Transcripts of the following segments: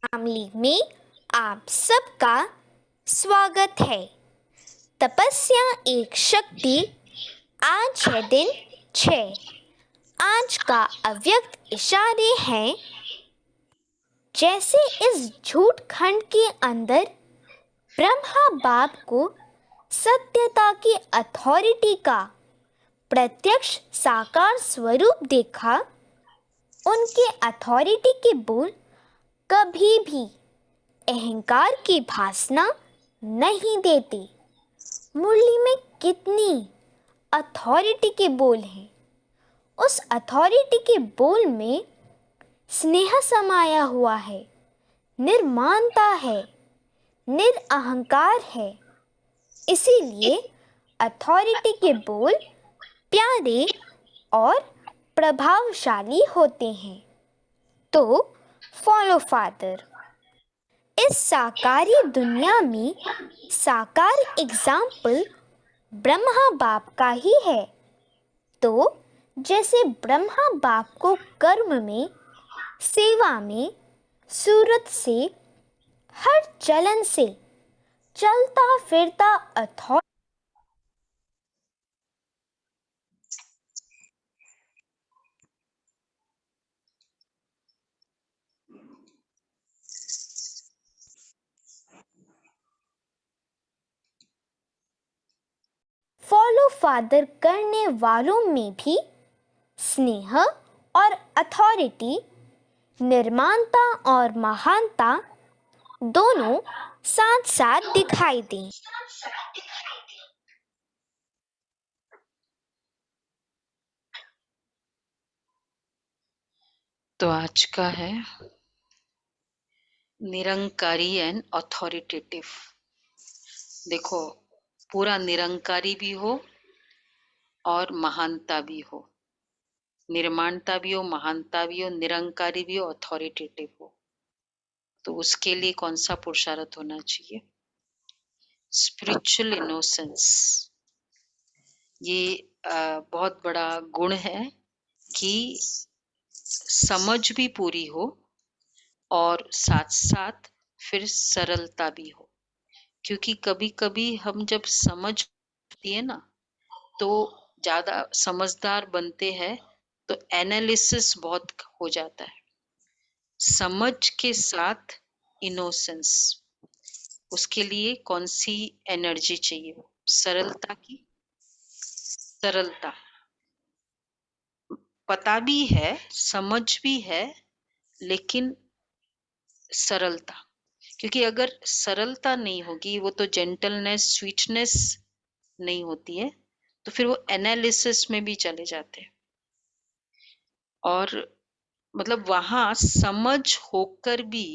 Family में आप सबका स्वागत है। तपस्या एक शक्ति। आज है दिन 6। आज का अव्यक्त इशारे हैं। जैसे इस झूठ खंड के अंदर ब्रह्मा बाप को सत्यता की अथॉरिटी का प्रत्यक्ष साकार स्वरूप देखा, उनके अथॉरिटी के बोल कभी भी अहंकार की भासना नहीं देते। मुरली में कितनी अथॉरिटी के बोल हैं। उस अथॉरिटी के बोल में स्नेह समाया हुआ है, निर्मानता है, निरअहंकार है। इसीलिए अथॉरिटी के बोल प्यारे और प्रभावशाली होते हैं। तो फॉलो फादर। इस साकारी दुनिया में साकार एग्जाम्पल ब्रह्मा बाप का ही है। तो जैसे ब्रह्मा बाप को कर्म में, सेवा में, सूरत से, हर चलन से चलता फिरता अथॉरिटी फॉलो फादर करने वालों में भी स्नेह और अथॉरिटी, निर्माणता और महानता दोनों साथ साथ दिखाई दें। तो आज का है निरंकारी एंड अथॉरिटेटिव। देखो, पूरा निरंकारी भी हो और महानता भी हो, निर्माणता भी हो, महानता भी हो, निरंकारी भी हो, अथॉरिटेटिव हो। तो उसके लिए कौन सा पुरुषार्थ होना चाहिए? Spiritual innocence. ये बहुत बड़ा गुण है कि समझ भी पूरी हो और साथ साथ फिर सरलता भी हो। क्योंकि कभी कभी हम जब समझती है ना, तो ज्यादा समझदार बनते हैं तो एनालिसिस बहुत हो जाता है। समझ के साथ इनोसेंस, उसके लिए कौन सी एनर्जी चाहिए? वो सरलता की। सरलता पता भी है, समझ भी है, लेकिन सरलता। क्योंकि अगर सरलता नहीं होगी, वो तो जेंटलनेस, स्वीटनेस नहीं होती है, तो फिर वो एनालिसिस में भी चले जाते हैं। और मतलब वहां समझ होकर भी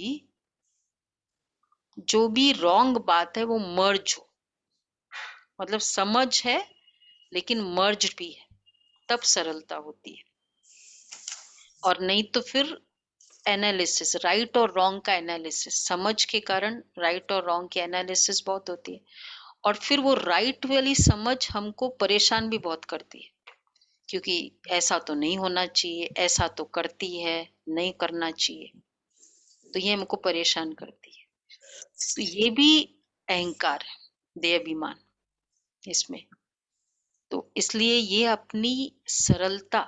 जो भी रॉन्ग बात है वो मर्ज हो। मतलब समझ है लेकिन मर्ज भी है, तब सरलता होती है। और नहीं तो फिर एनालिसिस, राइट और रॉन्ग का एनालिसिस, समझ के कारण राइट और रॉन्ग की एनालिसिस बहुत होती है। और फिर वो राइट वाली समझ हमको परेशान भी बहुत करती है, क्योंकि ऐसा तो नहीं होना चाहिए, ऐसा तो करती है, नहीं करना चाहिए, तो ये हमको परेशान करती है। तो ये भी अहंकार है, देहाभिमान इसमें। तो इसलिए ये अपनी सरलता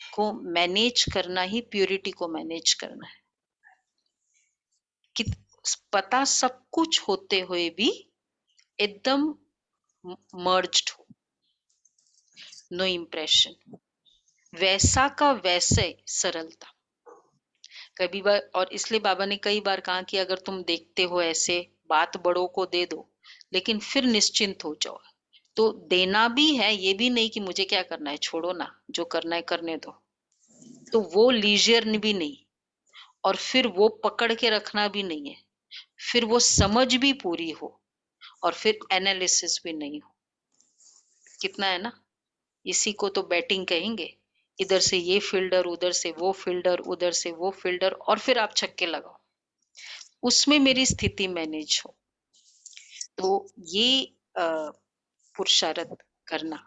को मैनेज करना ही प्योरिटी को मैनेज करना है। कि पता सब कुछ होते हुए भी एकदम मर्ज्ड हो, नो इम्प्रेशन, वैसा का वैसे सरलता। कभी बार, और इसलिए बाबा ने कई बार कहा कि अगर तुम देखते हो ऐसे, बात बड़ों को दे दो, लेकिन फिर निश्चिंत हो जाओ। तो देना भी है, ये भी नहीं कि मुझे क्या करना है, छोड़ो ना, जो करना है करने दो। तो वो लीजर भी नहीं, और फिर वो पकड़ के रखना भी नहीं है, फिर वो समझ भी पूरी हो, और फिर एनालिसिस भी नहीं हो। कितना है ना, इसी को तो बैटिंग कहेंगे। इधर से ये फील्डर, उधर से वो फील्डर, उधर से वो फील्डर, और फिर आप छक्के लगाओ, उसमें मेरी स्थिति मैनेज हो। तो ये पुरुषार्थ करना,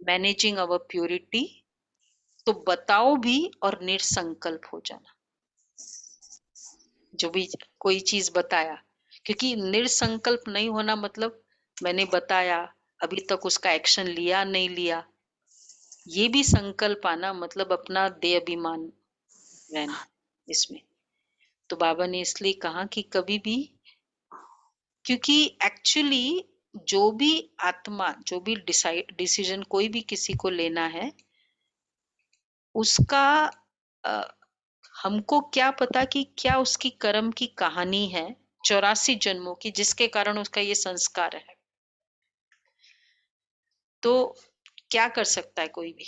मैनेजिंग अवर प्योरिटी। तो बताओ भी और निसंकल्प हो जाना। जो भी कोई चीज बताया, क्योंकि निरसंकल्प नहीं होना मतलब मैंने बताया, अभी तक उसका एक्शन लिया नहीं लिया, ये भी संकल्प आना मतलब अपना देह अभिमान रहना इसमें। तो बाबा ने इसलिए कहा कि कभी भी, क्योंकि एक्चुअली जो भी आत्मा, जो भी डिसीजन कोई भी किसी को लेना है, उसका हमको क्या पता कि क्या उसकी कर्म की कहानी है 84 जन्मों की, जिसके कारण उसका ये संस्कार है। तो क्या कर सकता है कोई भी,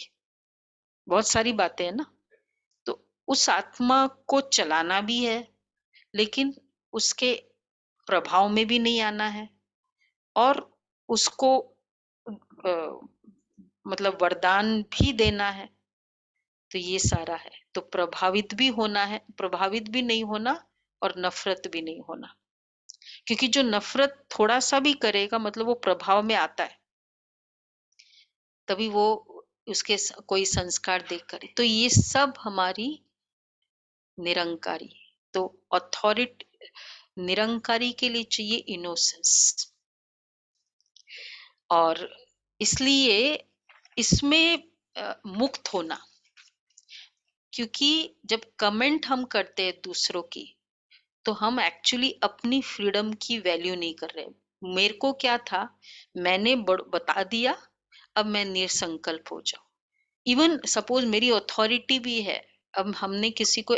बहुत सारी बातें हैं ना। तो उस आत्मा को चलाना भी है, लेकिन उसके प्रभाव में भी नहीं आना है, और उसको मतलब वरदान भी देना है। तो ये सारा है। तो प्रभावित भी होना है, प्रभावित भी नहीं होना, और नफरत भी नहीं होना, क्योंकि जो नफरत थोड़ा सा भी करेगा मतलब वो प्रभाव में आता है, तभी वो उसके कोई संस्कार देख करे। तो ये सब हमारी निरंकारी। तो अथॉरिटी निरंकारी के लिए चाहिए इनोसेंस, और इसलिए इसमें मुक्त होना, क्योंकि जब कमेंट हम करते हैं दूसरों की, तो हम एक्चुअली अपनी फ्रीडम की वैल्यू नहीं कर रहे। मेरे को क्या था, मैंने बता दिया, अब मैं निसंकल्प हो जाऊं। इवन सपोज मेरी अथॉरिटी भी है, अब हमने किसी को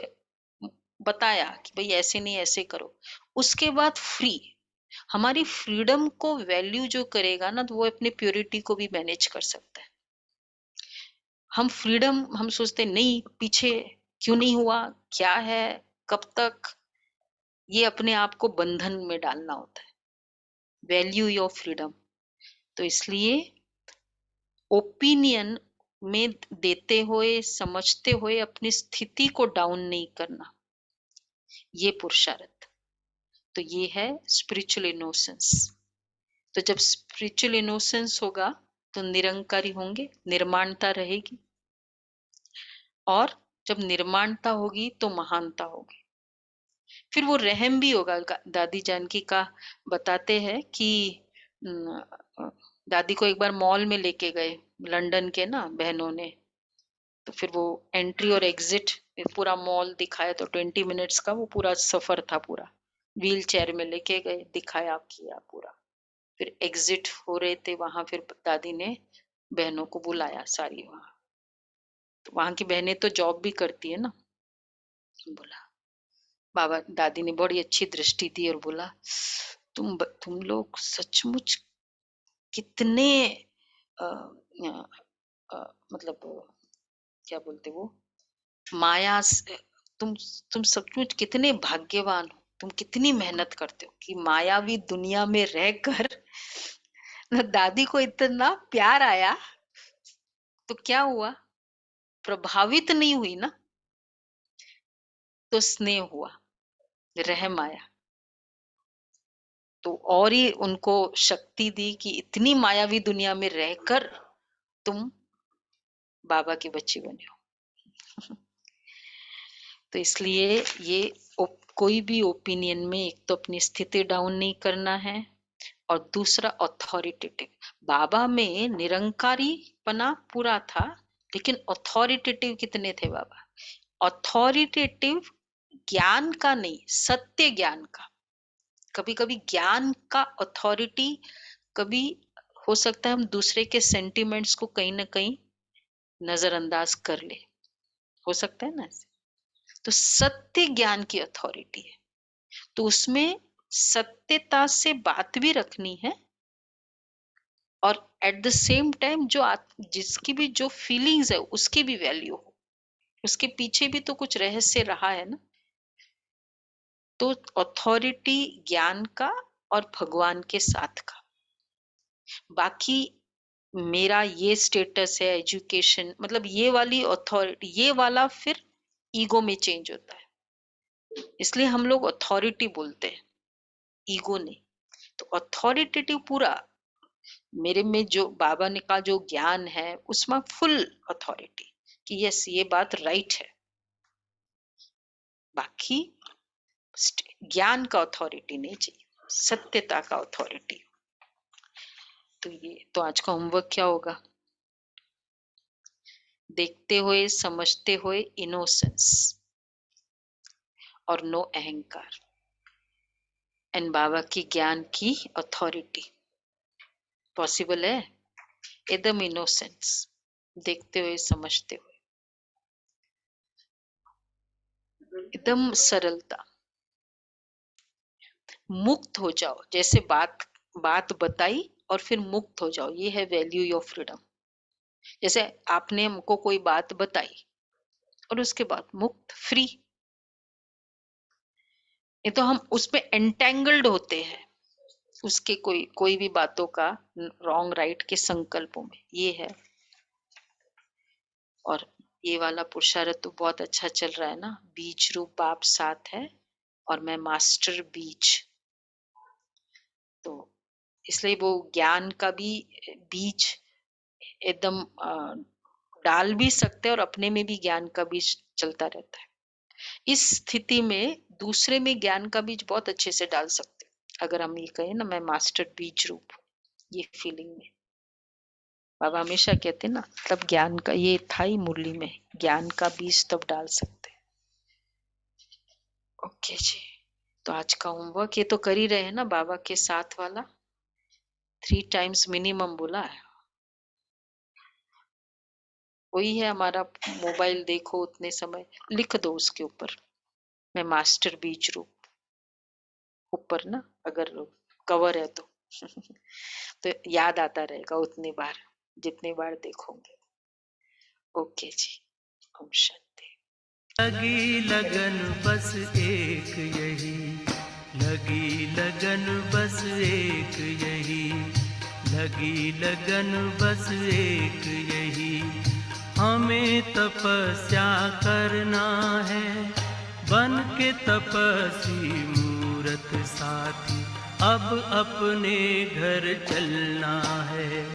बताया कि भाई ऐसे नहीं ऐसे करो, उसके बाद फ्री, हमारी फ्रीडम को वैल्यू जो करेगा ना, तो वो अपने प्योरिटी को भी मैनेज कर सकता है। हम फ्रीडम, हम सोचते नहीं पीछे क्यों नहीं हुआ, क्या है, कब तक, ये अपने आप को बंधन में डालना होता है। Value your freedom. तो इसलिए ओपिनियन में देते हुए, समझते हुए अपनी स्थिति को डाउन नहीं करना, ये पुरुषार्थ। तो ये है स्पिरिचुअल इनोसेंस। तो जब स्पिरिचुअल इनोसेंस होगा तो निरंकारी होंगे, निर्माणता रहेगी, और जब निर्माणता होगी तो महानता होगी। फिर वो रहम भी होगा। दादी जानकी का बताते हैं कि दादी को एक बार मॉल में लेके गए लंदन के ना बहनों ने, तो फिर वो एंट्री और एग्जिट पूरा मॉल दिखाया, तो 20 मिनट्स का वो पूरा सफर था, पूरा व्हील चेयर में लेके गए, दिखाया किया पूरा। फिर एग्जिट हो रहे थे वहां, फिर दादी ने बहनों को बुलाया सारी वहां, तो वहां की बहनें तो जॉब भी करती है ना, बोला, बाबा दादी ने बड़ी अच्छी दृष्टि दी और बोला, तुम लोग सचमुच कितने आ, मतलब क्या बोलते वो, माया से, तुम सचमुच कितने भाग्यवान हो, तुम कितनी मेहनत करते हो कि मायावी दुनिया में रहकर दादी को इतना प्यार आया, तो क्या हुआ, प्रभावित नहीं हुई ना, तो स्नेह हुआ, रहम आया, तो और ही उनको शक्ति दी कि इतनी मायावी दुनिया में रहकर तुम बाबा की बच्ची बने हो। तो इसलिए ये कोई भी ओपिनियन में एक तो अपनी स्थिति डाउन नहीं करना है, और दूसरा अथॉरिटेटिव। बाबा में निरंकारी पना पूरा था, लेकिन अथॉरिटेटिव कितने थे बाबा, अथॉरिटेटिव ज्ञान का नहीं, सत्य ज्ञान का। कभी कभी ज्ञान का अथॉरिटी, कभी हो सकता है हम दूसरे के सेंटिमेंट्स को कहीं ना कहीं नजरअंदाज कर ले, हो सकता है ना ऐसे। तो सत्य ज्ञान की अथॉरिटी है, तो उसमें सत्यता से बात भी रखनी है, और एट द सेम टाइम जो जिसकी भी जो फीलिंग्स है उसकी भी वैल्यू हो, उसके पीछे भी तो कुछ रहस्य रहा है ना। तो अथॉरिटी ज्ञान का और भगवान के साथ का, बाकी मेरा ये स्टेटस है, एजुकेशन, मतलब ये वाली अथॉरिटी, ये वाला फिर ईगो में चेंज होता है, इसलिए हम लोग अथॉरिटी बोलते हैं, ईगो नहीं। तो अथॉरिटेटिव पूरा मेरे में जो बाबा ने कहा जो ज्ञान है, उसमें फुल अथॉरिटी कि यस ये बात राइट है। बाकी ज्ञान का अथॉरिटी नहीं चाहिए, सत्यता का अथॉरिटी। तो ये तो आज का होमवर्क क्या होगा? देखते हुए समझते हुए इनोसेंस और नो अहंकार, एंड बाबा की ज्ञान की अथॉरिटी। पॉसिबल है? एकदम इनोसेंस, देखते हुए समझते हुए, एकदम सरलता, मुक्त हो जाओ। जैसे बात बताई और फिर मुक्त हो जाओ, ये है वैल्यू ऑफ फ्रीडम। जैसे आपने हमको कोई बात बताई और उसके बाद मुक्त, फ्री। ये तो हम उसमें एंटेंगल्ड होते हैं, उसके कोई भी बातों का रॉन्ग राइट के संकल्पों में, ये है। और ये वाला पुरुषार्थ तो बहुत अच्छा चल रहा है ना, बीज रूप बाप साथ है और मैं मास्टर बीज। तो इसलिए वो ज्ञान का भी बीज एकदम डाल भी सकते हैं और अपने में भी ज्ञान का बीज चलता रहता है। इस स्थिति में दूसरे में ज्ञान का बीज बहुत अच्छे से डाल सकते हैं। अगर हम ये कहें ना, मैं मास्टर बीज रूप, ये फीलिंग में बाबा हमेशा कहते ना, तब ज्ञान का, ये था ही मुरली में, ज्ञान का बीज तब डाल सकते हैं। ओके जी, तो आज का होमवर्क ये तो कर ही रहे हैं ना, बाबा के साथ वाला 3 टाइम्स मिनिमम बोला है। वही है हमारा, मोबाइल देखो उतने समय, लिख दो उसके ऊपर मैं मास्टर बीज रूप, ऊपर ना अगर कवर है तो तो याद आता रहेगा उतनी बार, जितनी बार देखोगे। ओके जी, ओम शांति। लगी लगन बस एक यही, लगी लगन बस एक यही, लगी लगन बस एक यही, हमें तपस्या करना है, बन के तपस्वी मूरत साथी, अब अपने घर चलना है।